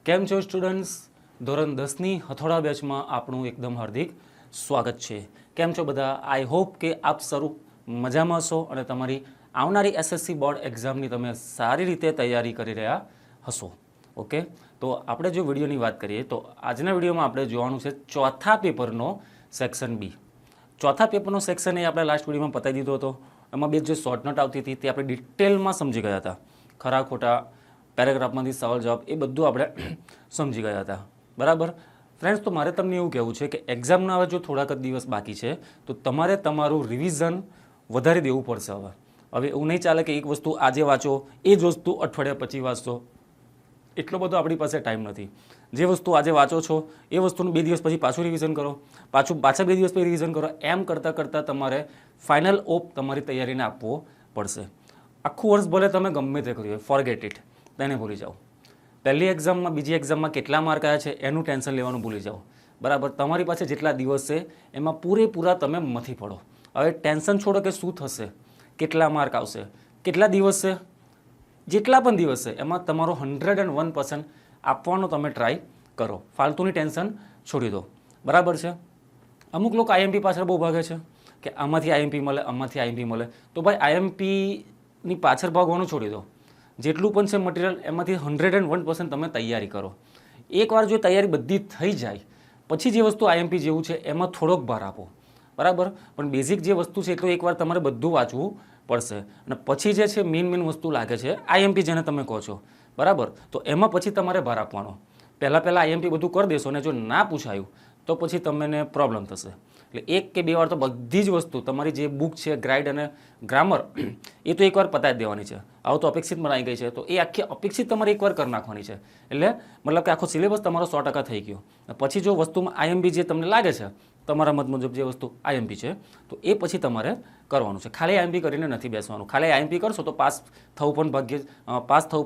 કેમ છો સ્ટુડન્ટ્સ? ધોરણ 10ની હથોડા બેચમાં આપણું એકદમ હાર્દિક સ્વાગત છે. કેમ છો બધા? આઈ હોપ કે આપ સૌ મજામાં હશો અને તમારી આવનારી એસએસસી બોર્ડ એક્ઝામની તમે સારી રીતે તૈયારી કરી રહ્યા હશો. ઓકે, તો આપણે જો વિડીયોની વાત કરીએ તો આજના વિડીયોમાં આપણે જોવાનું છે ચોથા પેપરનો સેક્શન બી. ચોથા પેપરનો સેક્શન એ આપણે લાસ્ટ વિડીયોમાં પતાવી દીધો હતો. એમાં બે જે શોર્ટ નોટ આવતી હતી તે આપણે ડિટેલમાં સમજી ગયા હતા. ખરા ખોટા પેરેગ્રાફમાંથી સવાલ જવાબ એ બધું આપણે સમજી ગયા હતા. બરાબર ફ્રેન્ડ્સ, તો મારે તમને એવું કહેવું છે કે એક્ઝામના હવે જો થોડાક જ દિવસ બાકી છે તો તમારે તમારું રિવિઝન વધારી દેવું પડશે. હવે એવું નહીં ચાલે કે એક વસ્તુ આજે વાંચો એ જ વસ્તુ અઠવાડિયા પછી વાંચશો. એટલો બધો આપણી પાસે ટાઈમ નથી. જે વસ્તુ આજે વાંચો છો એ વસ્તુનું 2 દિવસ પછી પાછું રિવિઝન કરો, પાછા 2 દિવસ પછી રિવિઝન કરો. એમ કરતાં કરતાં તમારે ફાઇનલ ઓપ તમારી તૈયારીને આપવો પડશે. આખું વર્ષ ભલે તમે ગમે તે કર્યું હોય, ફોરગેટ ઇટ, તેને ભૂલી જાઓ. પહેલી એક્ઝામમાં બીજી એક્ઝામમાં કેટલા માર્ક આવ્યા છે એનું ટેન્શન લેવાનું ભૂલી જાઓ. બરાબર, તમારી પાસે જેટલા દિવસ છે એમાં પૂરેપૂરા તમે મથી પડો. હવે ટેન્શન છોડો કે શું થશે, કેટલા માર્ક આવશે, કેટલા દિવસ છે, જેટલા પણ દિવસ છે એમાં તમારો 101% આપવાનો તમે ટ્રાય કરો. ફાલતુની ટેન્શન છોડી દો. બરાબર છે. અમુક લોકો આઈએમપી પાછળ બહુ ભાગે છે કે આમાંથી આઈએમપી મળે, આમાંથી આઈએમપી મળે. તો ભાઈ આઈએમપીની પાછળ ભાગવાનું છોડી દો. જેટલું પણ છે મટીરિયલ એમાંથી 101% તમે તૈયારી કરો. એકવાર જો તૈયારી બધી થઈ જાય પછી જે વસ્તુ આઈએમપી જેવું છે એમાં થોડોક ભાર આપો. બરાબર, પણ બેઝિક જે વસ્તુ છે તો એકવાર તમારે બધું વાંચવું પડશે. અને પછી જે છે મેઇન વસ્તુ લાગે છે આઈએમપી, જેને તમે કહો છો. બરાબર, તો એમાં પછી તમારે ભાર આપવાનો. પહેલાં આઈએમપી બધું કરી દેશો અને જો ના પૂછાયું તો પછી તમને પ્રોબ્લેમ થશે. એટલે 1 કે 2 વાર તો બધી જ વસ્તુ તમારી જે બુક છે ગ્રાઇડ અને ગ્રામર એ તો એકવાર પતાવી દેવાની છે. આવું તો અપેક્ષિત બનાવી ગઈ છે તો એ આખી અપેક્ષિત તમારે એકવાર કરી નાખવાની છે. એટલે મતલબ કે આખો સિલેબસ તમારો 100% થઈ ગયો. પછી જો વસ્તુમાં આઈએમપી જે તમને લાગે છે તમારા મત મુજબ જે વસ્તુ આઈએમપી છે તો એ પછી તમારે કરવાનું છે. ખાલી આઈએમપી કરીને નથી બેસવાનું. ખાલી આઈએમપી કરશો તો પાસ થવું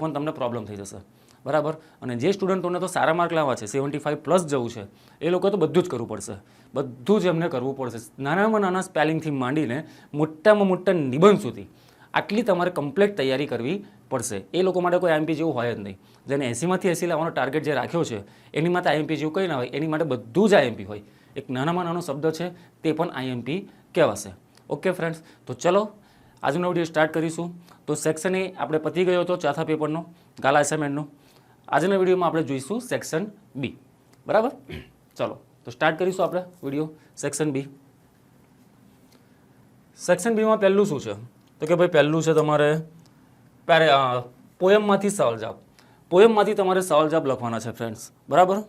પણ તમને પ્રોબ્લેમ થઈ જશે. બરાબર, અને જે સ્ટુડન્ટોને તો સારા માર્ક લાવવા છે, 75+ જવું છે, એ લોકોએ તો બધું જ કરવું પડશે. બધું જ એમને કરવું પડશે. નાનામાં નાના સ્પેલિંગથી માંડીને મોટામાં મોટા નિબંધ સુધી આટલી તમારે કમ્પ્લીટ તૈયારી કરવી પડશે. એ લોકો માટે કોઈ આઈએમપી જેવું હોય જ નહીં. જેને 80માંથી 80 લાવવાનો ટાર્ગેટ જે રાખ્યો છે એની માટે આઈએમપી જેવું કંઈ ના હોય. એની માટે બધું જ આઈએમપી હોય. એક નાનામાં નાનો શબ્દ છે તે પણ આઈએમપી કહેવાશે. ઓકે ફ્રેન્ડ્સ, તો ચલો આજનો વિડીયો સ્ટાર્ટ કરીશું. તો સેક્શન એ આપણે પતી ગયો હતો ચોથા પેપરનો, ગાલા અસાઇનમેન્ટનો. આજના વિડીયોમાં આપણે જોઈશું સેક્શન બી. બરાબર, ચલો તો સ્ટાર્ટ કરીશું આપણે વિડીયો. Section B. સેક્શન બીમાં પહેલું શું છે તો કે ભાઈ પહેલું છે તમારે પોયમમાંથી સવાલ જવાબ. પોયમમાંથી તમારે સવાલ જવાબ લખવાના છે ફ્રેન્ડ્સ. બરાબર,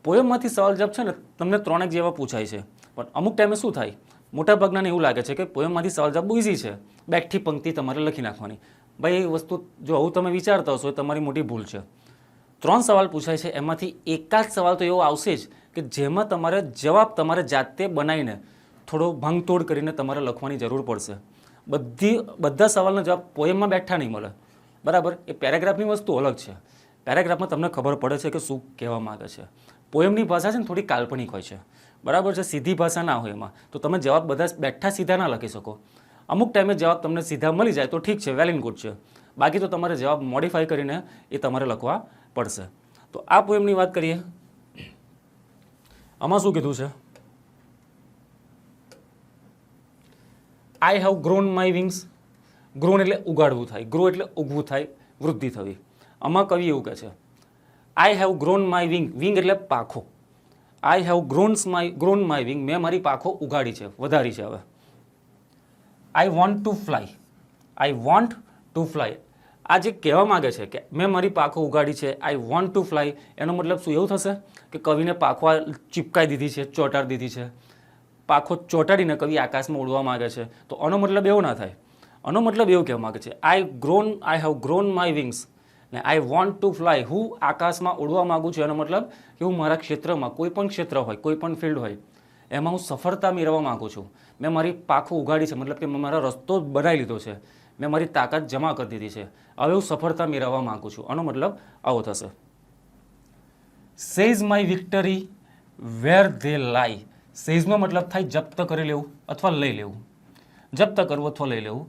પોયમમાંથી સવાલ જવાબ છે ને તમને 3 જેવા પૂછાય છે. પણ અમુક ટાઈમે શું થાય, મોટાભાગનાને એવું લાગે છે કે પોયમમાંથી સવાલ જવાબ ઇઝી છે, બેઠી પંક્તિ તમારે લખી નાખવાની. ભાઈ એ વસ્તુ જો આવું તમે વિચારતા હશો એ તમારી મોટી ભૂલ છે. 3 સવાલ પૂછાય છે એમાંથી એકાદ સવાલ તો એવો આવશે જ કે જેમાં તમારે જવાબ તમારે જાતે બનાવીને થોડો ભાંગતોડ કરીને તમારે લખવાની જરૂર પડશે. બધા સવાલનો જવાબ પોયમમાં બેઠા નહીં મળે. બરાબર, એ પેરેગ્રાફની વસ્તુ અલગ છે. પેરેગ્રાફમાં તમને ખબર પડે છે કે શું કહેવા માંગે છે. પોયમની ભાષા છે ને થોડી કાલ્પનિક હોય છે. બરાબર છે, સીધી ભાષા ના હોય એમાં. તો તમે જવાબ બધા બેઠા સીધા ના લખી શકો. અમુક ટાઈમે જવાબ તમને સીધા મળી જાય તો ઠીક છે, વેલ એન્ડ ગુડ છે. બાકી તો તમારે જવાબ મોડિફાઈ કરીને એ તમારે લખવા પડશે. તો આ પોયમની વાત કરીએ. આમાં શું કીધું છે? I have grown my wings. Grown એટલે ઉગાડવું થાય, ગ્રો એટલે ઉગવું થાય, વૃદ્ધિ થવી. આમાં કવિ એવું કહે છે I have grown my wing. Wing એટલે પાંખો. I have grown my wing, મેં મારી પાંખો ઉગાડી છે, વધારી છે. હવે આઈ want to fly. I want to fly. આ જે કહેવા માગે છે કે મેં મારી પાંખો ઉગાડી છે, આઈ વોન્ટ ટુ ફ્લાય, એનો મતલબ શું એવું થશે કે કવિને પાંખો ચીપકાઈ દીધી છે, ચોંટાડી દીધી છે. પાંખો ચોંટાડીને કવિ આકાશમાં ઉડવા માગે છે. તો આનો મતલબ એવો ના થાય. આનો મતલબ એવું કહેવા માગે છે I have grown my wings ને આઈ વોન્ટ ટુ ફ્લાય. હું આકાશમાં ઉડવા માગું છું. એનો મતલબ કે હું મારા ક્ષેત્રમાં, કોઈ પણ ક્ષેત્ર હોય, કોઈ પણ ફિલ્ડ હોય, એમાં હું સફળતા મેળવવા માગું છું. મેં મારી પાંખો ઉગાડી છે, મતલબ કે મેં મારો રસ્તો બનાવી લીધો છે, મેં મારી તાકાત જમા કરી દીધી છે. હવે હું સફળતા મેળવવા માગું છું. આનો મતલબ આવો થશે. Says my victory where they lie. સેઝનો મતલબ થાય જપ્ત કરી લેવું અથવા લઈ લેવું. જપ્ત કરવું અથવા લઈ લેવું.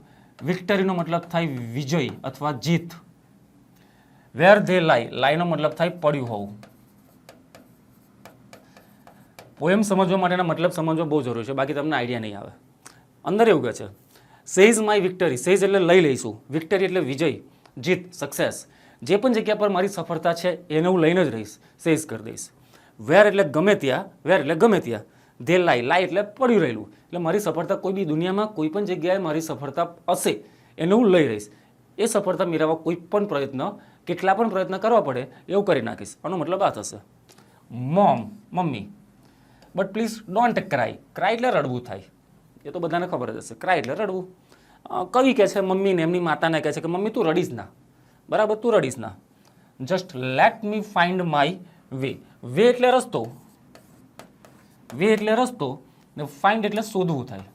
વિક્ટરીનો મતલબ થાય વિજય અથવા જીત. વેર ધે લાઈ, લાઈનો મતલબ થાય પડ્યું હોવું. પોએમ સમજવા માટેના મતલબ સમજવો બહુ જરૂરી છે, બાકી તમને આઈડિયા નહીં આવે. અંદર એવું કહે છે સેઝ માય વિક્ટરી, સેઝ એટલે લઈ લઈશું, વિક્ટરી એટલે વિજય, જીત, સક્સેસ. જે પણ જગ્યા પર મારી સફળતા છે એને હું લઈને જ રહીશ, સેઝ કરી દઈશ. વેર એટલે ગમે ત્યાં, વેર એટલે ગમે ત્યાં, ધે લાઈ, લાઈ એટલે પડ્યું રહેલું, એટલે મારી સફળતા કોઈ બી દુનિયામાં કોઈ પણ જગ્યાએ મારી સફળતા હશે એને હું લઈ રહીશ. એ સફળતા મેળવવા કોઈ પણ પ્રયત્ન, કેટલા પણ પ્રયત્ન કરવા પડે એવું કરી નાખીશ. આનો મતલબ આ થશે. Mom, mummy. But please don't cry, cry એટલે રડવું થાય, એ તો બધાને ખબર જ હશે. ક્રાય એટલે રડવું. કવિ કહે છે મમ્મીને, એમની માતાને કહે છે કે મમ્મી તું રડીશ ના, બરાબર, તું રડીશ ના. Just let me find my way. Way એટલે રસ્તો, વે એટલે રસ્તો, ને ફાઇન્ડ એટલે શોધવું થાય.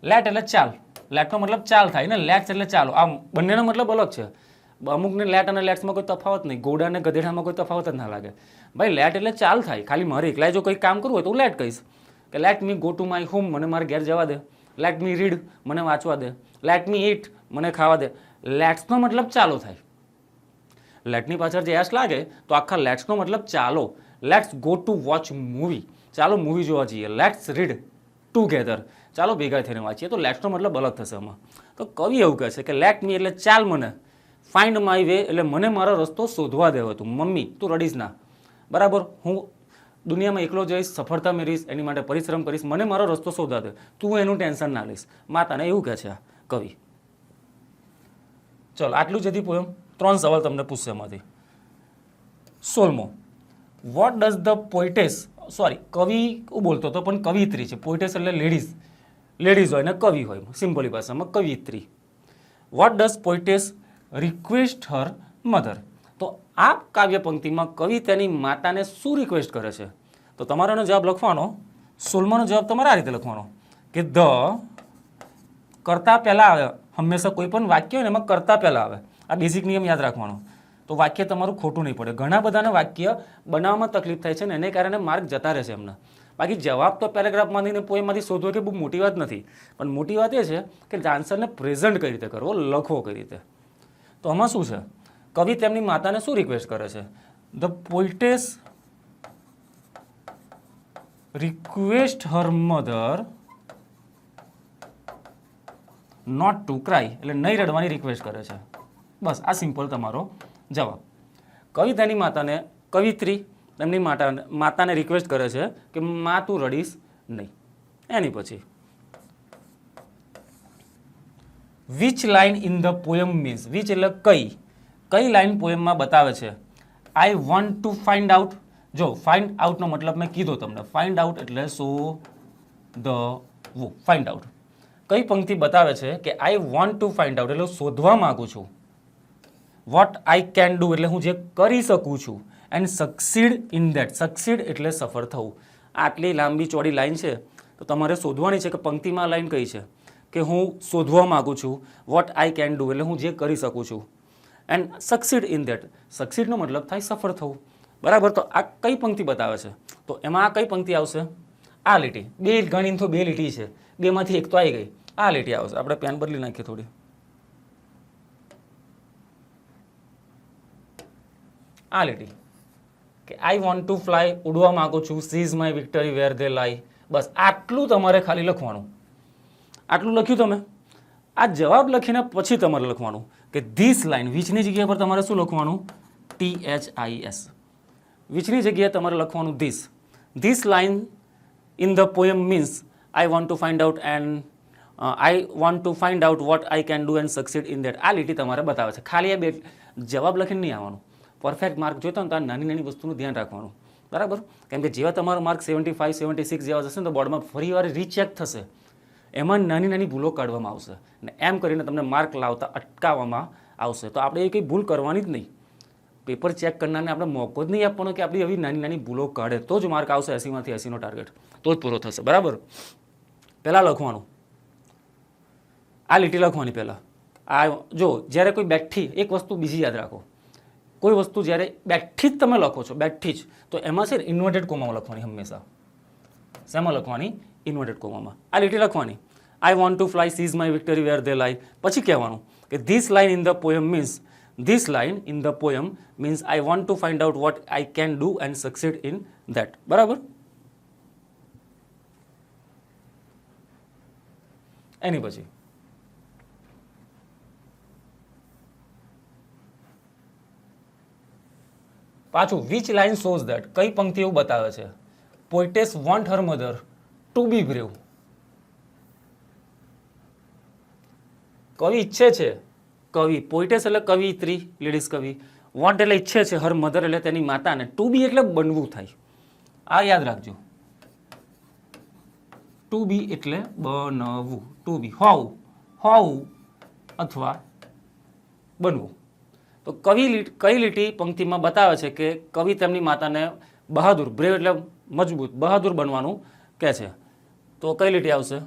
લેટ એટલે ચાલ, લેટનો મતલબ ચાલ થાય ને, લેટ્સ એટલે ચાલો. આ બંનેનો મતલબ અલગ છે. અમુકને લેટ અને લેટ્સમાં કોઈ તફાવત નહીં, ઘોડા અને ગધેડામાં કોઈ તફાવત જ ના લાગે. ભાઈ લેટ એટલે ચાલ થાય, ખાલી મારે એકલા જો કંઈ કામ કરવું હોય તો હું લેટ કહીશ કે let me go to my home, મને મારે ઘેર જવા દે. લેટ મી રીડ, મને વાંચવા દે. લેટ મી ઈટ, મને ખાવા દે. લેટ્સનો મતલબ ચાલો થાય. લેટની પાછળ જે એસ લાગે તો આખા લેટ્સનો મતલબ ચાલો. Let's go to watch movie, ચાલો મૂવી જોવા જઈએ. લેટ્સ રીડ ટુગેધર, ચાલો ભેગા થઈને વાંચીએ. તો લેટ્સનો મતલબ અલગ થશે આમાં. તો કવિ એવું કહે છે કે લેટ મી એટલે ચાલ મને, ફાઇન્ડ માય વે એટલે મને મારો રસ્તો શોધવા દેવો. તું મમ્મી તું રડીશ ના, બરાબર, હું દુનિયામાં એકલો જઈશ, સફળતા મેળવીશ, એની માટે પરિશ્રમ કરીશ, મને મારો રસ્તો શોધવા દે, તું એનું ટેન્શન ના લઈશ. માતાને એવું કહે છે આ કવિ. ચલો આટલું જ હતી પોએમ. 3 સવાલ તમને પૂછશે એમાંથી. 16મો, વોટ ડઝ ધ પોઇટેસ, સોરી કવિ હું બોલતો હતો પણ કવિત્રી છે. પોઇટેસ એટલે લેડીઝ, લેડીઝ હોય ને કવિ હોય, સિમ્પલી ભાષામાં કવિત્રી. What does poetess request her mother. તો આ કાવ્ય પંક્તિમાં કવિ તેની માતાને શું રિક્વેસ્ટ કરે છે? તો તમારાનો જવાબ લખવાનો. 16માનો જવાબ તમારે આ રીતે લખવાનો કે ધ કરતા પહેલાં આવે. હંમેશા કોઈ પણ વાક્ય હોય ને એમાં કરતા પહેલાં આવે. આ બેઝિક નિયમ યાદ રાખવાનો. તો વાક્ય તમારું ખોટું નહીં પડે. ઘણા બધાને વાક્ય બનાવવામાં તકલીફ થાય છે ને એને કારણે માર્ક જતા રહેશે એમના. બાકી જવાબ તો પેરેગ્રાફમાંથી ને પોએમમાંથી શોધવો કે બહુ મોટી વાત નથી, પણ મોટી વાત એ છે કે આન્સરને પ્રેઝન્ટ કઈ રીતે કરવો, લખવો કઈ રીતે. તો આમાં શું છે? કવિ તેમની માતાને શું રિક્વેસ્ટ કરે છે? The poetess request her mother not to cry, એટલે નહીં રડવાની રિક્વેસ્ટ કરે છે. બસ આ સિમ્પલ તમારો જવાબ. કવિ તેની માતાને, કવિત્રી તેમની માતાને રિક્વેસ્ટ કરે છે કે માં તું રડીશ નહીં. એની પછી which line in the poem means, which એટલે કઈ લાઇન પોએમમાં બતાવે છે આઈ વોન્ટ ટુ ફાઇન્ડ આઉટ. જો ફાઇન્ડ આઉટનો મતલબ મેં કીધો તમને. ફાઇન્ડ આઉટ એટલે શોધવું, ફાઇન્ડ આઉટ. કઈ પંક્તિ બતાવે છે કે I want to find out એટલે શોધવા માંગુ છું. વોટ આઈ કેન ડુ એટલે હું જે કરી શકું છું. And succeed in that, succeed એટલે સફળ થવું. આટલી લાંબી ચોડી લાઈન છે તો તમારે શોધવાની છે કે પંક્તિમાં લાઈન કઈ છે કે હું શોધવા માંગુ છું. વોટ આઈ કેન ડુ એટલે હું જે કરી શકું છું. એન્ડ સક્સીડ ઇન ધેટ, સક્સીડનો મતલબ થાય સફળ થવું, બરાબર. તો આ કઈ પંક્તિ બતાવે છે? તો એમાં આ કઈ પંક્તિ આવશે? આ લીટી. બે ગણીને તો બે લીટી છે, બેમાંથી એક તો આવી ગઈ. આ લીટી આવશે. આપણે પેન બદલી નાખીએ થોડી. આ લીટી કે આઈ વોન્ટ ટુ ફ્લાય, ઉડવા માંગુ છું. Seize my victory where they lie. બસ આટલું તમારે ખાલી લખવાનું. આટલું લખ્યું તમે. આ જવાબ લખીને પછી તમારે લખવાનું કે ધીસ લાઇન, વિચની જગ્યા પર તમારે શું લખવાનું? THIS. વિચની જગ્યાએ તમારે લખવાનું this. This line in the poem means I want to find out and I want to find out what I can do and succeed in that. આ લીટી તમારે બતાવે છે. ખાલી આ બે જવાબ લખીને નહીં આવવાનું. પરફેક્ટ માર્ક જોઈતો ને તો આ નાની નાની વસ્તુનું ધ્યાન રાખવાનું, બરાબર. કેમ કે જેવા તમારો માર્ક 75, 76 જેવા જશે ને તો બોર્ડમાં ફરી વાર રીચેક થશે. એમાં નાની નાની ભૂલો કાઢવામાં આવશે અને એમ કરીને તમને માર્ક લાવતા અટકાવવામાં આવશે. તો આપણે એ કંઈ ભૂલ કરવાની જ નહીં. પેપર ચેક કરનારને આપણે મોકો જ નહીં આપવાનો કે આપણી આવી નાની નાની ભૂલો કાઢે તો જ માર્ક આવશે. 80માંથી 80નો ટાર્ગેટ તો જ પૂરો થશે, બરાબર. પહેલાં લખવાનું, આ લીટી લખવાની પહેલાં. આ જો જ્યારે કોઈ બેઠી, એક વસ્તુ બીજી યાદ રાખો, કોઈ વસ્તુ જ્યારે બેઠી જ તમે લખો છો, બેઠી જ, તો એમાં છે ઇન્વર્ટેડ કોમામાં લખવાની હંમેશા. શેમાં લખવાની? ઇન્વર્ટેડ કોમામાં. આ લીટી લખવાની I want to fly, seize my victory where they lie. પછી કહેવાનું કે this line in the poem means this line in the poem means I want to find out what I can do and succeed in that. બરાબર. એની પછી પાછું which line shows that, કઈ પંક્તિ એવું બતાવે છે poetess want her mother to be brave. કવિ ઈચ્છે છે, કવિ પોઇટેસ એટલે કવિત્રી, લેડીઝ કવિ, વોન્ટ એટલે ઈચ્છે છે, હર મધર એટલે તેની માતાને, ટુ બી એટલે બનવું થાય. આ યાદ રાખજો, ટુ બી એટલે બનવું, ટુ બી હોવું, હોવું અથવા બનવું. તો કઈ લીટી પંક્તિમાં બતાવે છે કે કવિ તેમની માતાને બહાદુર, બ્રેવ એટલે મજબૂત, બહાદુર બનવાનું કહે છે. તો કઈ લીટી આવશે?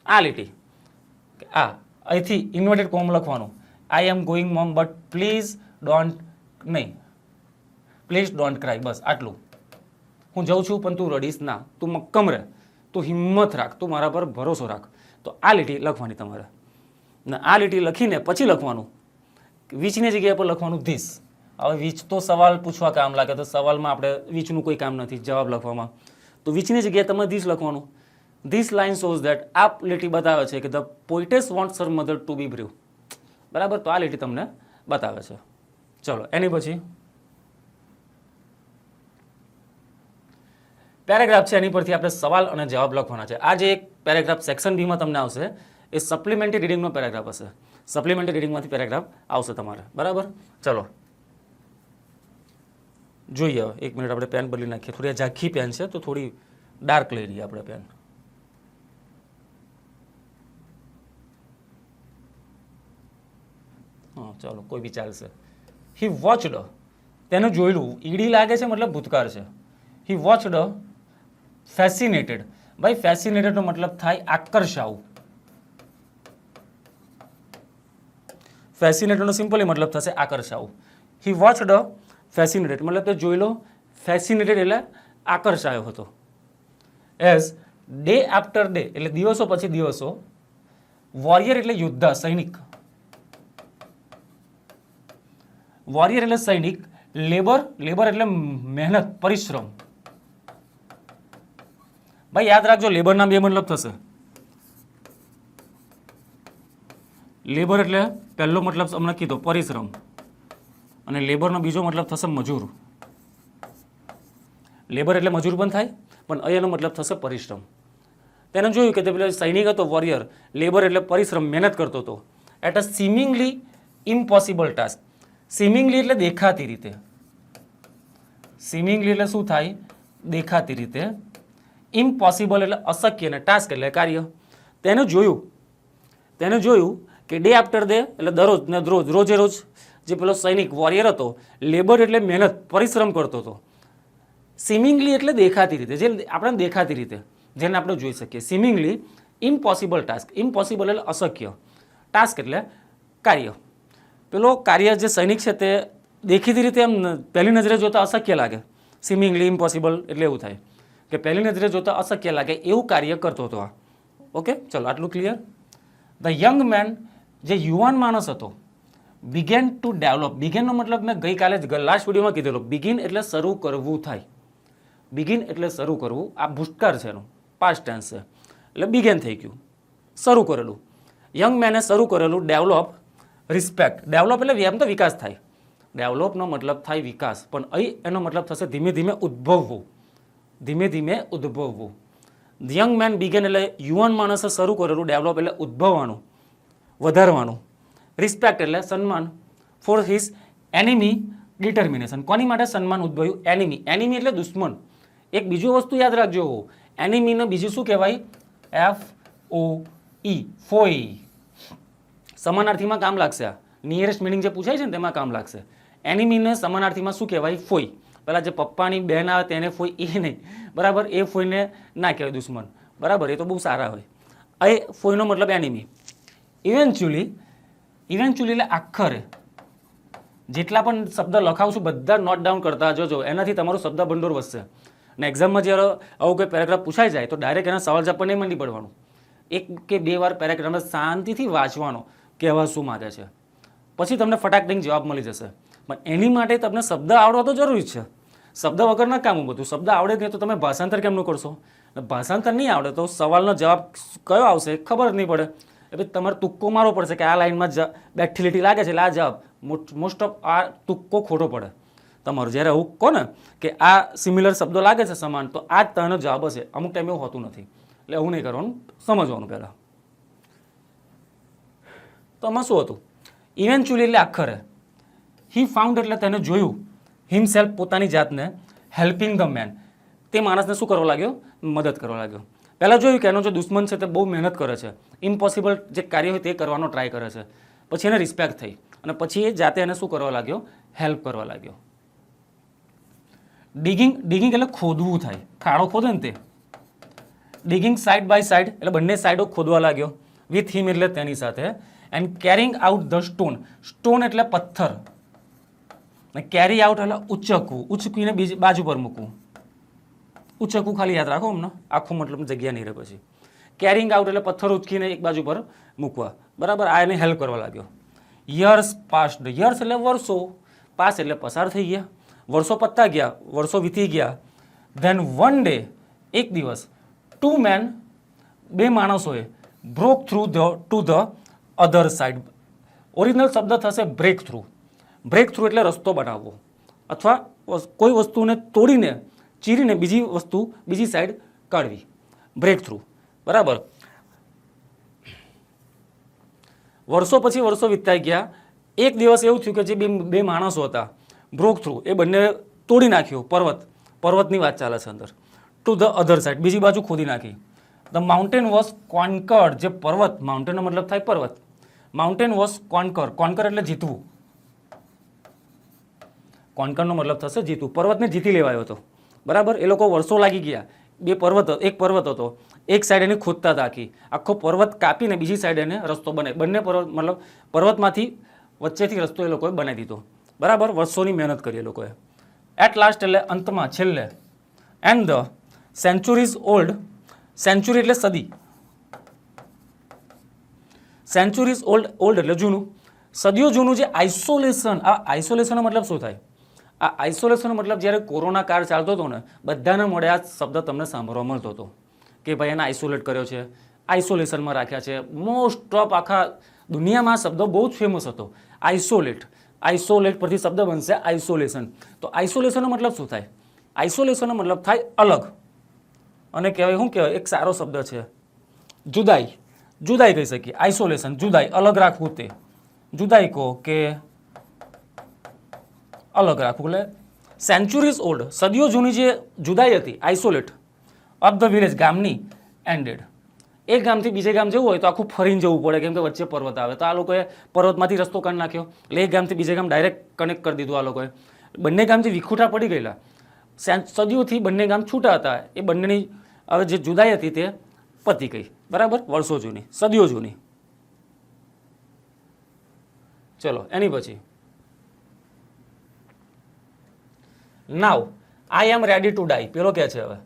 આ લીટી. આ અહીંથી ઇન્વર્ટેડ કોમ લખવાનું, I am going mom but please don't, નહીં, પ્લીઝ ડોન્ટ ક્રાય, બસ આટલું. હું જાઉં છું પણ તું રડીશ ના, તું મક્કમ રહે, તું હિંમત રાખ, તું મારા પર ભરોસો રાખ. તો આ લીટી લખવાની તમારે. ને આ લીટી લખીને પછી લખવાનું, વીચની જગ્યા પર લખવાનું ધીસ. હવે વીચ તો સવાલ પૂછવા કામ લાગે, તો સવાલમાં આપણે વીચનું કોઈ કામ નથી જવાબ લખવામાં, તો વીચની જગ્યાએ તમારે ધીસ લખવાનું. ધીસ લાઇન શોઝ ધેટ, આ લીટી બતાવે છે કે the poetess wants her mother to be brave. બરાબર. તો આ લીટી તમને બતાવે છે. ચલો એની પછી પેરેગ્રાફ છે, એની પરથી આપણે સવાલ અને જવાબ લખવાના છે. આ જે એક પેરેગ્રાફ સેક્શન બીમાં તમને આવશે એ સપ્લિમેન્ટરી રીડિંગનો પેરેગ્રાફ હશે. સપ્લિમેન્ટરી રીડિંગમાંથી પેરેગ્રાફ આવશે તમારે. બરાબર. ચલો જોઈએ. હવે એક મિનિટ આપણે પેન બદલી નાખીએ. થોડી ઝાંખી પેન છે તો થોડી ડાર્ક લઈ લઈએ આપણે પેન. હા ચાલો કોઈ બી ચાલશે. હી વોચડ, તેનું જોયેલું, ઈડી લાગે છે મતલબ ભૂતકાળ છે. હી વોચડ ફેસિનેટેડ. ભાઈ ફેસિનેટેડ નો મતલબ થાય આકર્ષાવું. ફેસિનેટેડ નો સિમ્પલી મતલબ થશે આકર્ષાવું. હી વોચડ ફેસિનેટેડ મતલબ તે જોઈ લો, ફેસિનેટેડ એટલે આકર્ષાયો હતો. એઝ ડે આફ્ટર ડે એટલે દિવસો પછી દિવસો, વોરિયર એટલે યોદ્ધા, સૈનિક, વોરિયર એટલે સૈનિક, લેબર, લેબર એટલે મહેનત, પરિશ્રમ. ભાઈ યાદ રાખજો લેબરના બે મતલબ થશે. લેબર એટલે પહેલો મતલબ હમણાં કીધો પરિશ્રમ, અને લેબરનો બીજો મતલબ થશે મજૂર. લેબર એટલે મજૂર પણ થાય, પણ અહીંયાનો મતલબ થશે પરિશ્રમ. તેને જોયું કે તે પેલો સૈનિક હતો વોરિયર, લેબર એટલે પરિશ્રમ, મહેનત કરતો હતો. At a seemingly impossible task. Seemingly એટલે દેખાતી રીતે, સિમિંગલી એટલે શું થાય? દેખાતી રીતે. ઇમ્પોસિબલ એટલે અશક્ય, ને ટાસ્ક એટલે કાર્ય. તેને જોયું કે ડે આફ્ટર ડે એટલે દરરોજ ને રોજ, રોજે રોજ જે પેલો સૈનિક વોરિયર હતો, લેબર એટલે મહેનત, પરિશ્રમ કરતો હતો. સિમિંગલી એટલે દેખાતી રીતે, જે આપણે દેખાતી રીતે, જેને આપણે જોઈ શકીએ. સિમિંગલી ઇમ્પોસિબલ ટાસ્ક, ઇમ્પોસિબલ એટલે અશક્ય, ટાસ્ક એટલે કાર્ય. પેલો કાર્ય જે સૈનિક છે તે દેખીતી રીતે એમ પહેલી નજરે જોતા અશક્ય લાગે. સિમિંગલી ઇમ્પોસિબલ એટલે એવું થાય કે પહેલી નજરે જોતા અશક્ય લાગે એવું કાર્ય કરતો હતો આ. ઓકે ચલો આટલું ક્લિયર. ધ યંગ મેન, જે યુવાન માણસ હતો, બિગેન ટુ ડેવલપ. બિગેનનો મતલબ મેં ગઈકાલે જ લાસ્ટ વિડીયોમાં કીધેલો, બિગિન એટલે શરૂ કરવું થાય. બિગિન એટલે શરૂ કરવું. આ ભૂતકાળ છે, એનું પાસ્ટ ટેન્સ છે, એટલે બિગેન થઈ ગયું, શરૂ કરેલું. યંગ મેને શરૂ કરેલું. Develop, respect. ડેવલપ એટલે એમ તો વિકાસ થાય, ડેવલપનો મતલબ થાય વિકાસ, પણ અહીં એનો મતલબ થશે ધીમે ધીમે ઉદ્ભવવું, ધીમે ધીમે ઉદ્ભવવું. યંગ મેન બિગેન એટલે યુવાન માણસે શરૂ કરેલું, ડેવલપ એટલે ઉદ્ભવવાનું, વધારવાનું. રિસ્પેક્ટ એટલે સન્માન. Four his enemy determination. કોની માટે સન્માન ઉદ્ભવ્યું? એનિમી. એનિમી એટલે દુશ્મન. એક બીજું વસ્તુ યાદ રાખજો, એનિમીને બીજું શું કહેવાય? FOE, ફોઈ. સમાનાર્થીમાં કામ લાગશે. આ નિયરેસ્ટ મિનિંગ જે પૂછાય છે ને તેમાં કામ લાગશે. એનિમીને સમાનાર્થીમાં શું કહેવાય? ફોઈ. પેલા જે પપ્પાની બહેન આવે તેને ફોઈ, એ નહીં, બરાબર? એ ફોઈને ના કહેવાય દુશ્મન, બરાબર? એ તો બહુ સારા હોય. એ ફોઈનો મતલબ એનિમી. ઇવેન્ચ્યુઅલી, ઇવેન્ચ્યુઅલી એટલે આખરે. જેટલા પણ શબ્દ લખાવશું બધા નોટ ડાઉન કરતા જજો, એનાથી તમારું શબ્દ ભંડોળ વધશે. અને એક્ઝામમાં જ્યારે આવું કોઈ પેરેગ્રાફ પૂછાઈ જાય તો ડાયરેક્ટ એના સવાલ જવાબ પર નહીં મંડી પડવાનું. એક કે બે વાર પેરેગ્રાફ શાંતિથી વાંચવાનો, કહેવા શું માગે છે, પછી તમને ફટાક દઈને જવાબ મળી જશે. પણ એની માટે તમને શબ્દ આવડવા તો જરૂરી છે. શબ્દ વગર ના કામ બધું. શબ્દ આવડે નહીં તો તમે ભાષાંતર કેમનું કરશો? ભાષાંતર નહીં આવડે તો સવાલનો જવાબ કયો આવશે ખબર જ નહીં પડે. એટલે તમારે તુક્કો મારવો પડશે કે આ લાઈનમાં બેઠી લીટી લાગે છે એટલે આ જવાબ. મોસ્ટ ઓફ આ તુક્કો ખોટો પડે તમારો. જ્યારે એવું કહો ને કે આ સિમિલર શબ્દો લાગે છે સમાન, તો આ જ તેનો જવાબ હશે. અમુક ટાઈમ એવું હોતું નથી. એટલે એવું નહીં કરવાનું, સમજવાનું પહેલાં. તો આમાં શું હતું? ઇવેન્ચ્યુઅલી એટલે આખરે હી ફાઉન્ડ એટલે તેને જોયું, હિમસેલ્ફ પોતાની જાતને, હેલ્પિંગ ધ મેન તે માણસને શું કરવા લાગ્યો? મદદ કરવા લાગ્યો. પહેલાં જોયું કે એનો જે દુશ્મન છે તે બહુ મહેનત કરે છે, ઇમ્પોસિબલ જે કાર્ય હોય તે કરવાનો ટ્રાય કરે છે. પછી એને રિસ્પેક્ટ થઈ અને પછી એ જાતે એને શું કરવા લાગ્યો? હેલ્પ કરવા લાગ્યો. ડિગિંગ એટલે ખોદવું થાય, ખાડો ખોદે ને તે. ડિગિંગ સાઇડ બાય સાઇડ એટલે બંને સાઈડો ખોદવા લાગ્યો. વિથ હિમ એટલે તેની સાથે. And carrying out the stone. Stone એટલે પથ્થર. કેરી આઉટ એટલે ઉચકવું, ઉચકીને બીજી બાજુ પર મૂકવું. ઉચકવું ખાલી યાદ રાખો અમને, આખું મતલબ જગ્યા નહીં રહે પછી. કેરિંગ આઉટ એટલે પથ્થર ઉચકીને એક બાજુ પર મૂકવા. બરાબર, આ એને હેલ્પ કરવા લાગ્યો. Years passed. યર્સ એટલે વર્ષો, પાસ એટલે પસાર થઈ ગયા, વર્ષો પતતા ગયા, વર્ષો વીતી ગયા. ધેન વન ડે એક દિવસ, ટુ મેન બે માણસોએ broke through to the other side. Original શબ્દ થશે બ્રેક થ્રુ. બ્રેક થ્રુ એટલે રસ્તો બનાવવો અથવા કોઈ વસ્તુને તોડીને ચીરીને બીજી સાઈડ કાઢવી. Break through. બરાબર. વર્ષો પછી વર્ષો વીતતા ગયા. એક દિવસ એવું થયું કે જે બે માણસો હતા બ્રોક થ્રુ, એ બંને તોડી નાખ્યો પર્વતની વાત ચાલે છે અંદર. ટુ ધ અધર સાઇડ બીજી બાજુ ખોદી નાખી. The mountain was conquered. જે પર્વત, માઉન્ટેનનો મતલબ થાય પર્વત. માઉન્ટેન વોઝ કોન્કર એટલે જીતવું. કોન્કરનો મતલબ થશે જીતવું. પર્વતને જીતી લેવાયો હતો. બરાબર. એ લોકો વર્ષો લાગી ગયા. એક પર્વત હતો, એક સાઈડ એને ખોદતા હતા, આખો પર્વત કાપીને બીજી સાઈડ એને રસ્તો બનાવી. બંને પર્વત મતલબ પર્વતમાંથી વચ્ચેથી રસ્તો એ લોકોએ બનાવી દીધો. બરાબર. વર્ષોની મહેનત કરી એ લોકોએ. એટ લાસ્ટ એટલે અંતમાં, છેલ્લે. And the centuries old. Century એટલે સદી. સેન્ચુરીઝ ઓલ્ડ એટલે જૂનું, સદીઓ જૂનું જે આઇસોલેશન. આ આઇસોલેશનનો મતલબ શું થાય? આ આઇસોલેશનનો મતલબ જ્યારે કોરોના કાળ ચાલતો હતો ને, બધાને મળે આ શબ્દ તમને સાંભળવા મળતો હતો કે ભાઈ એને આઇસોલેટ કર્યો છે, આઇસોલેશનમાં રાખ્યા છે. મોસ્ટ ઓફ આખા દુનિયામાં આ શબ્દ બહુ જ ફેમસ હતો. આઇસોલેટ પરથી શબ્દ બનશે આઇસોલેશન. તો આઇસોલેશનનો મતલબ શું થાય? આઇસોલેશનનો મતલબ થાય અલગ. અને કહેવાય શું કહેવાય? એક સારો શબ્દ છે જુદાઈ. જુદાઈ કહી શકીએ. આઇસોલેશન જુદાઈ, અલગ રાખવું. તે જુદાઈ કહો કે અલગ રાખવું. એટલે સેન્ચુરીઝ ઓલ્ડ, સદીઓ જૂની જે જુદાઈ હતી, આઇસોલેટ ઓફ ધ વિલેજ, ગામની, એન્ડેડ. એક ગામથી બીજે ગામ જવું હોય તો આખું ફરીને જવું પડે, કેમ કે વચ્ચે પર્વત આવે. તો આ લોકોએ પર્વતમાંથી રસ્તો કાઢી નાખ્યો. એટલે એક ગામથી બીજે ગામ ડાયરેક્ટ કનેક્ટ કરી દીધું આ લોકોએ. બંને ગામ જે વિખૂટા પડી ગયેલા, સદીઓથી બંને ગામ છૂટા હતા, એ બંનેની હવે જે જુદાઈ હતી તે પતી ગઈ. બરાબર. વર્ષો જૂની, સદીઓ જૂની. ચલો એની પછી નાવ આઈ એમ રેડી ટુ ડાઈ. પેલો કે છે હવે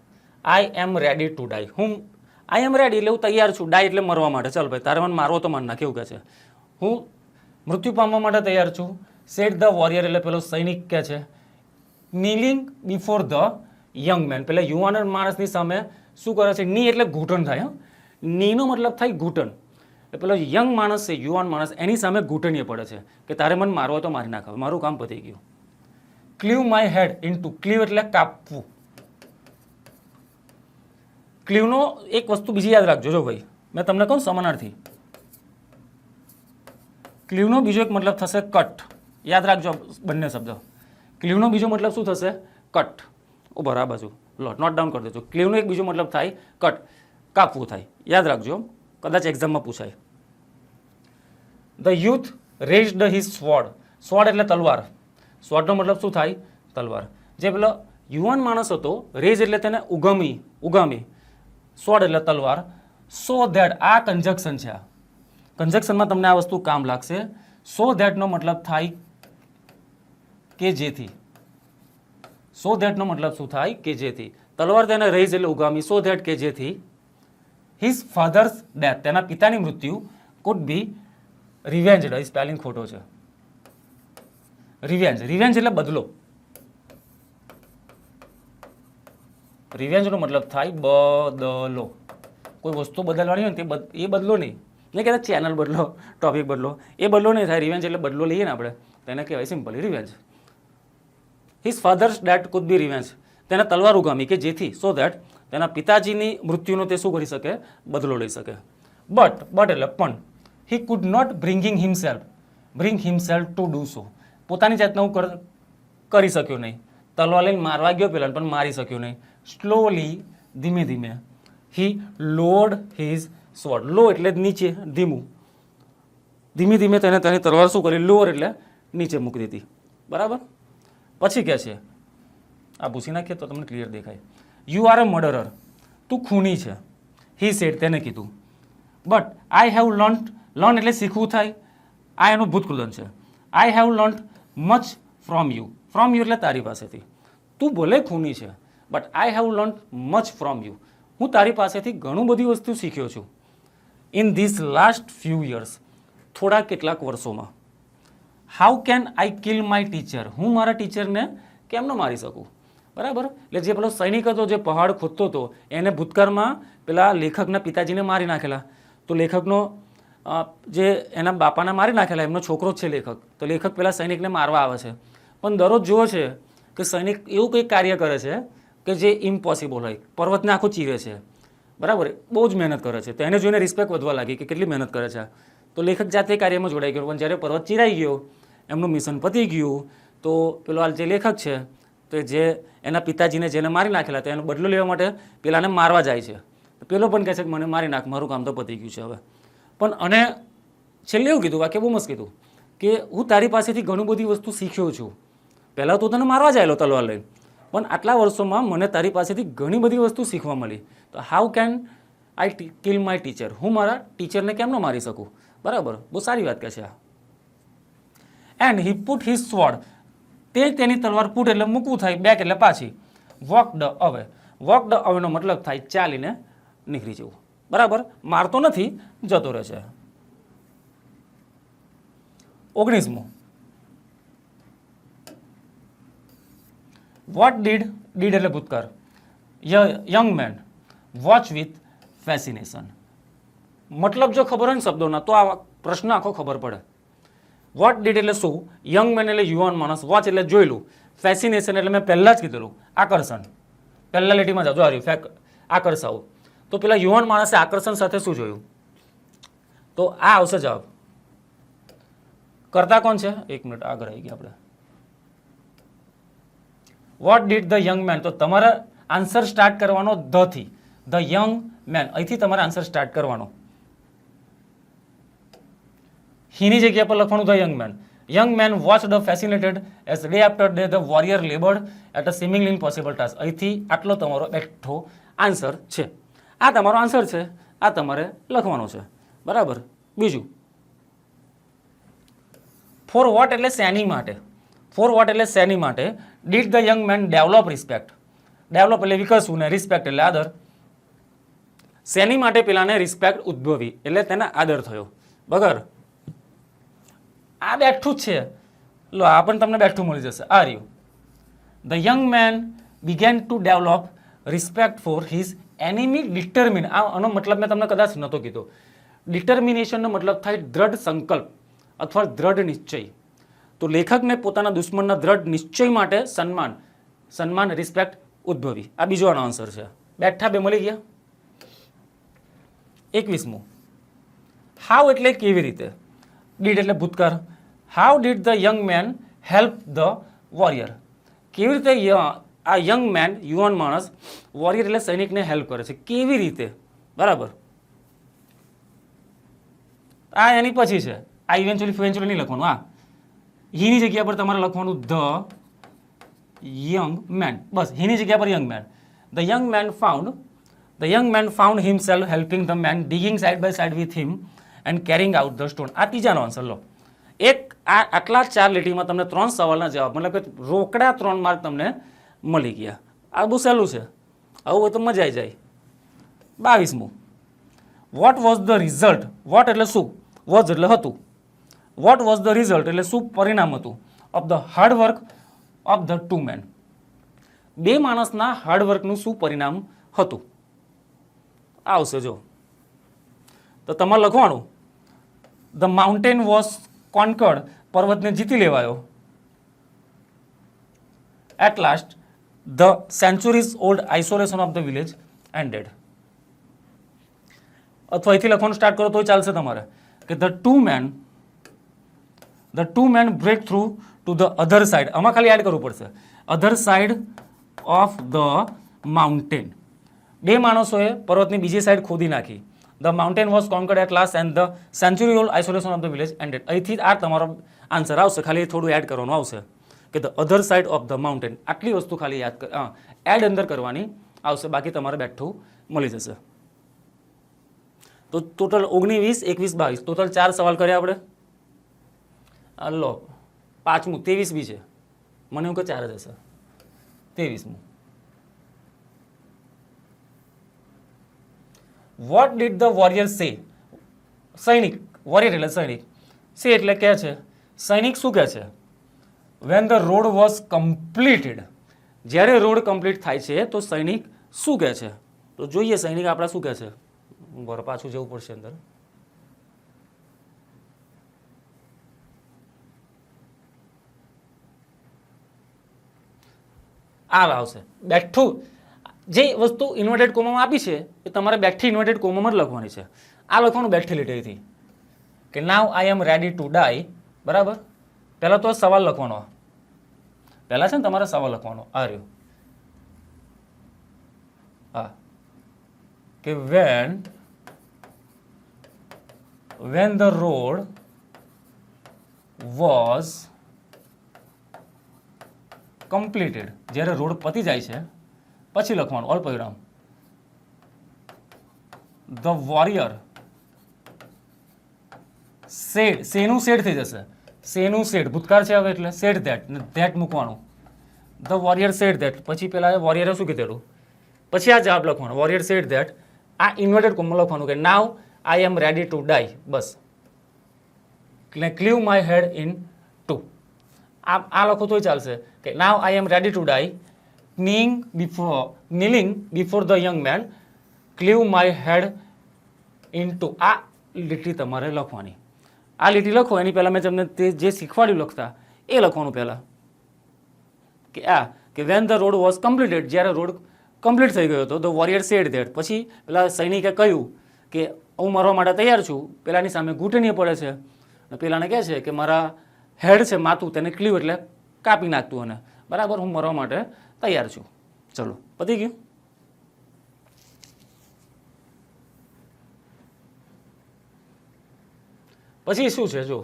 આઈ એમ રેડી ટુ ડાઈ. હું આઈ એમ રેડી એટલે હું તૈયાર છું. ડાઈ એટલે મરવા માટે. ચાલ ભાઈ, તારે મને મારવો તો માર નાખ. એવું કહે છે. હું મૃત્યુ પામવા માટે તૈયાર છું. સેટ ધ વોરિયર એટલે પેલો સૈનિક કે છે. Kneeling before the young man. પેલા યુવાન માણસની સામે શું કરે છે? ની એટલે ઘૂંટણ થાય. નીનો મતલબ થાય ઘૂંટણ. એટલે પેલો યંગ માણસ છે, યુવાન માણસ, એની સામે ઘૂંટણીએ પડે છે કે તારે મને મારવો તો મારી નાખ, મારું કામ પતી ગયું. Clive my head into. Clive એટલે કાપવું. ક્લીવનો એક વસ્તુ બીજી યાદ રાખજો. જો ભાઈ, મેં તમને કહું સમાનાર્થી. ક્લીવનો બીજો એક મતલબ થશે કટ. યાદ રાખજો બંને શબ્દ. ક્લીવનો બીજો મતલબ શું થશે? કટ. ઉભો આ બાજુ લો, નોટ ડાઉન કરી દેજો. ક્લીવનો એક બીજો મતલબ થાય કટ, કાપવું થાય. યાદ રાખજો, કદાચ એક્ઝામમાં પૂછાય. The youth raised his sword. Sword એટલે તલવાર. સ્વોર્ડનો મતલબ શું થાય? તલવાર. જે પેલો યુવાન માણસ હતો, રેઝ એટલે તેને ઉગામી, સ્વોર્ડ એટલે તલવાર. સો ધેટ, આ કન્જક્શન છે. આ કન્જક્શનમાં તમને આ વસ્તુ કામ લાગશે. સો ધેટનો મતલબ થાય કે જેથી. સો ધેટનો મતલબ શું થાય? કે જેથી. તલવાર તેને રેઝ એટલે ઉગામી. સો ધેટ કે જેથી હિઝ ફાધર્સ ડેથ, તેના પિતાની મૃત્યુ કુડ બી રિવેન્જ, સ્પેલિંગ ખોટો છે. રિવેન્જ, રિવેન્જ એટલે બદલો. રિવેન્જનો મતલબ થાય બદલો. કોઈ વસ્તુ બદલવાની હોય ને એ બદલો નહીં. નહીં કહેતા ચેનલ બદલો, ટોપિક બદલો, એ બદલો નહીં થાય. રિવેન્જ એટલે બદલો લઈએ ને આપણે, તો એને કહેવાય simply revenge. His father's death food બી રિવેન્જ. તેને તલવાર ઉગામી કે જેથી સો દેટ તેના પિતાજીની મૃત્યુનો તે શું કરી શકે? બદલો લઈ શકે. બટ એટલે પણ he could not bring himself to do so. પોતાની જાતને હું કરી શક્યો નહીં. તલવાર લઈને મારવા ગયો પેલા, પણ મારી શક્યો નહીં. સ્લોલી, ધીમે ધીમે. હી લોડ હિઝ સ્વોર્ડ. લો એટલે નીચે, ધીમું. ધીમે ધીમે તેને તેની તલવાર શું કરી? લોઅર એટલે નીચે મૂકી દીધી. બરાબર. પછી કહે છે, આ ભૂસી નાખીએ તો તમને ક્લિયર દેખાય. You are a murderer. તું ખૂની છે. હી સેડ, તેને કીધું. બટ આઈ હેવ લર્ન એટલે શીખવું થાય. આ એનું ભૂતકૃદન છે. I have learn much from you. From you એટલે તારી પાસેથી. તું ભલે ખૂની છે, but I have learn much from you. હું તારી પાસેથી ઘણું બધી વસ્તુ શીખ્યો છું. In this last few years. થોડા કેટલાક વર્ષોમાં. How can I kill my teacher. હું મારા ટીચરને કેમ ન મારી શકું? બરાબર. એટલે જે પેલો સૈનિક હતો, જે પહાડ ખોદતો હતો, એને ભૂતકાળમાં પેલા લેખકના પિતાજીને મારી નાખેલા. તો લેખકનો જે એના બાપાને મારી નાખેલા, એમનો છોકરો જ છે લેખક. તો લેખક પેલા સૈનિકને મારવા આવે છે, પણ દરરોજ જુઓ છે કે સૈનિક એવું કંઈક કાર્ય કરે છે કે જે ઇમ્પોસિબલ હોય. પર્વતને આખું ચીરે છે. બરાબર. બહુ જ મહેનત કરે છે. તો એને જોઈને રિસ્પેક્ટ વધવા લાગી કે કેટલી મહેનત કરે છે. તો લેખક જાતે કાર્યમાં જોડાઈ ગયો. પણ જ્યારે પર્વત ચીરાઈ ગયો, એમનું મિશન પતી ગયું, તો પેલો જે લેખક છે, તો જે એના પિતાજીને જેને મારી નાખેલા, તો એનો બદલો લેવા માટે પેલાને મારવા જાય છે. તો પેલો પણ કહે છે કે મને મારી નાખ, મારું કામ તો પતી ગયું છે હવે. પણ અને છેલ્લે એવું કીધું, વાક્ય બહુ મસ્ત કીધું કે હું તારી પાસેથી ઘણું બધી વસ્તુ શીખ્યો છું. પહેલાં તો તને મારવા જાયેલો તલવાર લઈને, પણ આટલા વર્ષોમાં મને તારી પાસેથી ઘણી બધી વસ્તુ શીખવા મળી. તો how can I kill my teacher. હું મારા ટીચરને કેમ ન મારી શકું? બરાબર. બહુ સારી વાત કહે છે આ. And he put his sword. તે તેની તલવાર પુટ એટલે મૂકવું થાય, બેક એટલે પાછી. વોકડ અવે. વોકડ અવેનો મતલબ થાય ચાલીને નીકળી જવું. બરાબર. મારતો નથી, જતો રહે છે. 19મો. વોટ ડીડ એટલે ભૂતકાળ. Young man watch with fascination. મતલબ જો ખબર હોય ને શબ્દોના, તો આ પ્રશ્ન આખો ખબર પડે. વોટ ડીડ એટલે શું? યંગ મેન એટલે યુવાન માણસ. વોચ એટલે જોયેલું. ફેસિનેશન એટલે મેં પહેલાં જ કીધેલું, આકર્ષણ. પહેલા લીટીમાં જાઓ, આવ્યું આકર્ષાવું. તો પેલા યુવાન માણસે આકર્ષણ સાથે શું જોયું? તો આ આવશે જવાબ. કરતા કોણ છે? એક મિનિટ, આગળ આવી ગયા આપણે. What did the young man. તો તમારે આન્સર સ્ટાર્ટ કરવાનો ધ થી. ધ યંગ મેન, અહીંથી તમારે આન્સર સ્ટાર્ટ કરવાનો. હીની જગ્યા પર લખવાનું the young man. Young man watched fascinated as day after day the warrior laboured at a seemingly impossible task. અહીંથી આટલો તમારો બેઠો આન્સર છે. આ તમારો આન્સર છે. આ તમારે લખવાનો છે. બરાબર. બીજું, ફોર વોટ એટલે શેની માટે. ફોર વોટ એટલે શેની માટે did the young man develop respect. Develop એટલે વિકસવું ને રિસ્પેક્ટ એટલે આદર. શેની માટે પેલાને રિસ્પેક્ટ ઉદ્ભવી એટલે તેને આદર થયો. બગર આ બેઠું જ છે. લો, આ પણ તમને બેઠું મળી જશે. આ રહ્યું. The young man began to develop respect for his enemy determine. આનો મતલબ મેં તમને કદાચ નહોતો કીધો. ડિટર્મિનેશનનો મતલબ થાય દ્રઢ સંકલ્પ અથવા દ્રઢ નિશ્ચય. તો લેખકને પોતાના દુશ્મનના દ્રઢ નિશ્ચય માટે સન્માન રિસ્પેક્ટ ઉદ્ભવી. આ બીજો આનો આન્સર છે. બેઠા બે મળી ગયા. 21મું. હાઉ એટલે કેવી રીતે. ડીડ એટલે ભૂતકાળ. How did the young man help the warrior. કેવી રીતે આ યંગ મેન, યુવાન માણસ, વોરિયર એટલે સૈનિકને હેલ્પ કરે છે. કેવી રીતે? બરાબર. આ એની પછી છે. આ ઇવેન્ચ્યુઅલી નહીં લખવાનું. આ હીની જગ્યા પર તમારે લખવાનું ધ યંગ મેન. બસ, હીની જગ્યા પર young man. The young man found himself helping the man digging side by side with him and carrying out the stone. આ ત્રીજાનો આન્સર લો. આટલા 4 લીટીમાં તમને 3 સવાલના જવાબ, મતલબ કે રોકડા 3 માર્ક તમને મળી ગયા. આ બહુ સહેલું છે. આવું હોય તો મજા આવી જાય. 22મું. What was the result. What એટલે શું? વોઝ એટલે હતું. વોટ વોઝ ધ રિઝલ્ટ એટલે શું પરિણામ હતું of the hard work of the two men, બે માણસના હાર્ડવર્કનું શું પરિણામ હતું આવશે. જો તો તમારે લખવાનું ધ માઉન્ટેન વોઝ કોન્કર્ડ, પર્વતને જીતી લેવાયો. At last the centuries old isolation of the village ended. અથવા અહીંથી લખવાનું સ્ટાર્ટ કરો તોય ચાલશે તમારે કે the two men break through to the other side. આમાં ખાલી એડ કરવું પડશે other side of the mountain. બે માણસોએ પર્વતની બીજી સાઈડ ખોદી નાખી. The mountain was conquered at last and the century old isolation of the village ended. અહીંથી આ તમારો આન્સર આવશે, ખાલી થોડું એડ કરવાનું આવશે કે the other side of the mountain. આટલી વસ્તુ ખાલી એડ અંદર કરવાની આવશે, બાકી તમારે બેઠું મળી જશે. તો ટોટલ 19, 20, 21, 22 ટોટલ 4 સવાલ કર્યા આપણે. લો પાંચમું 23 બી છે, મને એવું કે 4 જ હશે. 23મું વોટ ડીડ ધ વોરિયર સે. સૈનિક, વોરિયર એટલે સૈનિક, સે એટલે કહે છે, સૈનિક શું કહે છે when the road was completed, જ્યારે રોડ કમ્પ્લીટ થાય છે તો સૈનિક શું કહે છે. તો જોઈએ સૈનિક આપણા શું કહે છે. બરાબર, પાછું જવું પડશે અંદર. આ આવશે બેઠું. જે વસ્તુ ઇન્વર્ટેડ કોમામાં આપી છે એ તમારે બેઠી ઇન્વર્ટેડ કોમામાં જ લખવાની છે. આ લખવાનું બેઠી લીટીથી કે નાવ આઈ એમ રેડી ટુ ડાઈ. બરાબર, પહેલાં તો સવાલ લખવાનો, પહેલાં છે ને તમારે સવાલ લખવાનો આ રહ્યો. હા, કે when the road was completed, જ્યારે રોડ પતી જાય છે પછી લખવાનું અલ્પવિરામ the warrior said, સેનું સેડ થઈ જશે, સેનું સેડ ભૂતકાળ છે હવે એટલે said that, that મૂકવાનું. the warrior said that, પછી પેલા વોરિયરે શું કીધેલું, પછી આ જવાબ લખવાનો warrior said that. આ ઇન્વર્ટેડ કોમમાં લખવાનું કે now I am ready to die. Bus, cleave my head in two. આ લખો તોય ચાલશે કે now I am ready to die, kneeling before the young man, cleave my head in two. આ લીટી તમારે લખવાની. આ લીટી લખો એની પહેલાં મેં તમને તે જે શીખવાડ્યું લખતા એ લખવાનું પહેલાં કે કે when the road was completed, જ્યારે રોડ કમ્પ્લીટ થઈ ગયો હતો ધ વોરિયર સેડ ધેટ. પછી પેલા સૈનિકે કહ્યું કે હું મરવા માટે તૈયાર છું. પેલાની સામે ઘૂંટણીએ પડે છે અને પેલાને કહે છે કે મારા હેડ છે માથું, તેને ક્લીવ એટલે કાપી નાખતું અને બરાબર હું મરવા માટે તૈયાર છું. ચલો પતી ગયું. પછી શું છે જો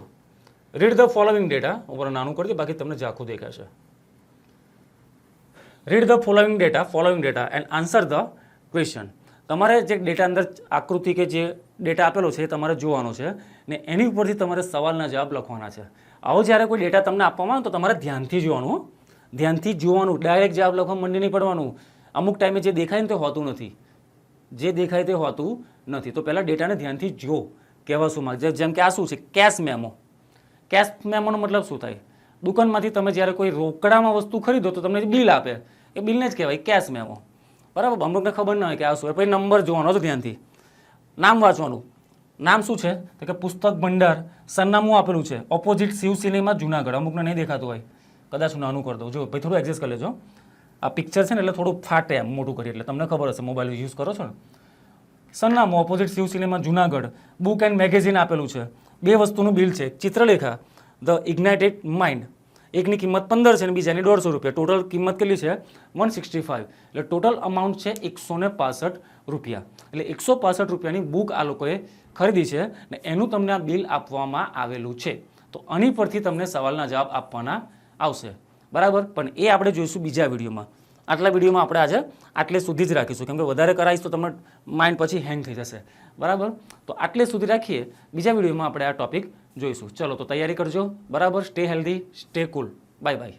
રીડ ધ ફોલોઈંગ ડેટા. ઉપર નાનું કરી દે બાકી તમને ઝાખું દેખાશે. Read the following data and answer the question. તમારે જે ડેટા અંદર આકૃતિ કે જે ડેટા આપેલો છે એ તમારે જોવાનો છે ને એની ઉપરથી તમારે સવાલના જવાબ લખવાના છે. આવો જ્યારે કોઈ ડેટા તમને આપવામાં આવે તો તમારે ધ્યાનથી જોવાનું, ડાયરેક્ટ જવાબ લખવા મંડી નહીં પડવાનું. અમુક ટાઈમે જે દેખાય ને તે હોતું નથી, જે દેખાય તે હોતું નથી. તો પહેલાં ડેટાને ધ્યાનથી જો કહેવા શું માગે. જેમ કે આ શું છે કેશ મેમો. કેશ મેમોનો મતલબ શું થાય, દુકાનમાંથી તમે જ્યારે કોઈ રોકડામાં વસ્તુ ખરીદો તો તમને બિલ આપે, એ બિલને જ કહેવાય કેશ મેમો. બરાબર, અમુકને ખબર ના હોય કે આ શું હોય. પછી નંબર જોવાનો છે ધ્યાનથી, નામ વાંચવાનું. નામ શું છે તો કે પુસ્તક ભંડાર, સરનામું આપેલું છે ઓપોઝિટ શિવ સિનેમા જુનાગઢ. અમુકને નહીં દેખાતું હોય, કદાચ હું નાનું કરી દઉં. જો ભાઈ થોડું એડજસ્ટ કરી લેજો. આ પિક્ચર છે ને એટલે થોડું ફાટે એમ મોટું કરી, એટલે તમને ખબર હશે મોબાઈલ યુઝ કરો છો ને. સરનામું opposite Shiv cinema Junagadh. Book and magazine આપેલું છે. 2 વસ્તુનું બિલ છે. ચિત્રલેખા ધ ઇગ્નાઇટેડ માઇન્ડ, એકની કિંમત 15 છે અને બીજાની 150 રૂપિયા. ટોટલ કિંમત કેટલી છે 165. એટલે ટોટલ અમાઉન્ટ છે 165 રૂપિયા. એટલે 165 રૂપિયાની બુક આ લોકોએ ખરીદી છે ને એનું તમને આ બિલ આપવામાં આવેલું છે. તો આની પરથી તમને સવાલના જવાબ આપવાના આવશે. બરાબર, પણ એ આપણે જોઈશું બીજા વિડીયોમાં. આટલા વિડીયોમાં આપણે આજે આટલે સુધી જ રાખીશું, કેમ કે વધારે કરાવીશ તો તમને માઇન્ડ પછી હેંગ થઈ જશે. બરાબર, તો આટલે સુધી રાખીએ. બીજા વિડીયોમાં આપણે આ ટોપિક જોઈશું. ચલો તો તૈયારી કરજો. બરાબર, stay healthy, stay cool. Bye by.